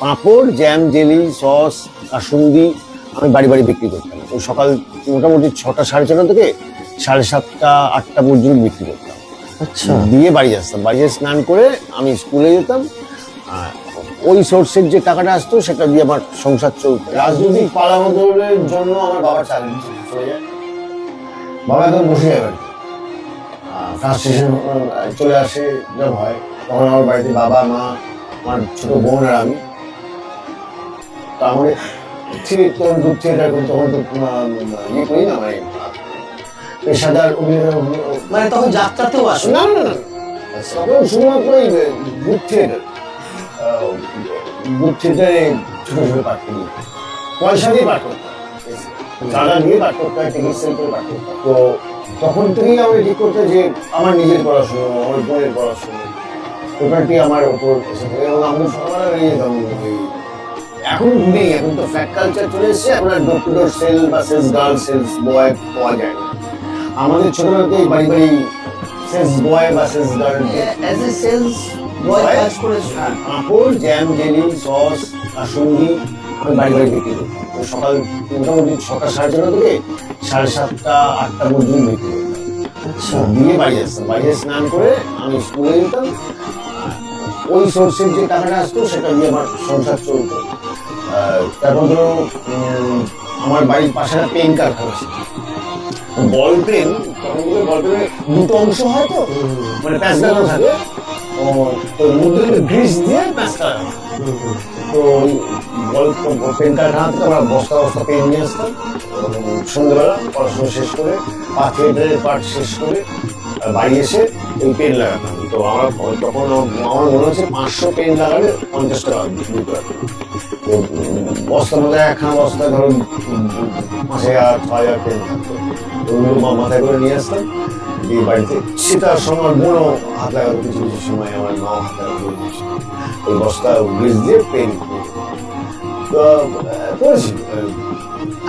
পাঁপড়, jam, jelly, sauce, কাসুন্দি আমি বাড়ি বাড়ি বিক্রি করতাম। ওই সকাল মোটামুটি 6টা 6:30 থেকে 7:30 8টা পর্যন্ত বিক্রি করতাম। আচ্ছা, দিয়ে বাড়ি আসতাম, বাড়ি এসে স্নান করে আমি স্কুলে যেতাম। আর ওই সোর্সের যে টাকাটা আসতো সেটা দিয়ে আমার সংসার চলতো। রাজনৈতিক পালাবদলের জন্য আমার বাবা চাকরি চলে যায়, বাবা এখন বসে যাবে। ফ্রাস্ট্রেশন চলে আসে যখন হয়, তখন আমার বাড়িতে বাবা মা, আমার ছোট বোন আর আমি। তো আমাদের তখন দুধ থিয়েটার করি, তখন তো ইয়ে করি না, মানে পেশাদার মানে তখন যাত্রাতেও আসো? না না না, তখন শুধুমাত্র দুধ থিয়েটার, দুধ থিয়েটারে ছোট ছোট পাঠ করি, পয়সা দিয়ে পাঠ করতাম, চাঁদা দিয়ে পাঠ করতে হয়, টিকিট সেল করে পাঠ করতাম। তো তখন থেকেই আমি ঠিক করতে যে আমার নিজের পড়াশুনো, আমার বোনের পড়াশুনো, টোটালটি আমার ওপর এসে থাকে। এবং আমাদের সকালে বেরিয়ে যেতাম। এখন নেই, এখন তো ফ্ল্যাট কালচার চলে এসেছে, এখন আর ডোর টু ডোর সেল বা সেলস গার্ল, সেলস বয় পাওয়া যায় না। আমাদের ছোটবেলাতেই বাড়ি বাড়ি সেলস বয় বা sales girl, as a sales boy কাজ করেছো? পাঁপড়, জ্যাম, জেলি, সস, কাসুন্দি আমি বাড়ি বাড়ি বিক্রি করতাম। সকাল মোটামুটি 6টা 6:30 থেকে 7:30 8টা পর্যন্ত বিক্রি করতাম। আচ্ছা, দিয়ে বাড়ি আসতাম, বাড়ি এসে স্নান করে আমি স্কুলে যেতাম। ওই সোর্সের যে টাকাটা আসতো সেটা দিয়ে আমার সংসার চলতো। তারপর ধরো আমার বাড়ির পাশে একটা পেন কারখানা ছিল, বল পেন। তখন বল পেনের দুটো অংশ হয়, তো মানে প্যাঁচ লাগানো থাকে, তো মধ্যে গ্রিস দিয়ে প্যাঁচ লাগানো। তো বল পেন কারখানা থেকে আমরা বস্তা বস্তা পেন নিয়ে আসতাম। সন্ধ্যেবেলা পড়াশোনা শেষ করে বা থিয়েটারের পাঠ শেষ করে বাড়ি এসে ওই পেন লাগাতাম। তো আমার তখন আমার মনে হচ্ছে 500 পেন লাগালে 50 টাকা দিতে হবে। তো বস্তার মধ্যে একখানা বস্তায় ধরো 5,000 6,000 পেন থাকতো। ওগুলো মাথায় করে নিয়ে আসতাম, দিয়ে বাড়িতে সেটার সময় আমার বোনও হাত লাগাতো, কিছু কিছু সময় আমার মাও হাত লাগাতো। ওই বস্তা গ্রিস দিয়ে পেন করেছি।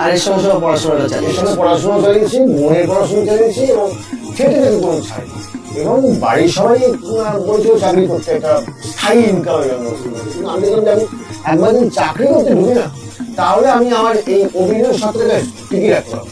আর এর সঙ্গে সঙ্গে পড়াশোনাটা এর চালিয়ে সঙ্গে পড়াশোনা চালিয়েছি, বোনের পড়াশোনা চালিয়েছি, এবং খেটে থেকে কোনো ছাড়ি। এবং বাড়ির সবাই বলছিল চাকরি করতে, একটা স্থায়ী ইনকামের জন্য। আমি দেখলাম যে আমি একবার যদি চাকরি করতে ঢুকি না, তাহলে আমি আমার এই অভিনয়ের সাথে টিকে রাখতে পারবো।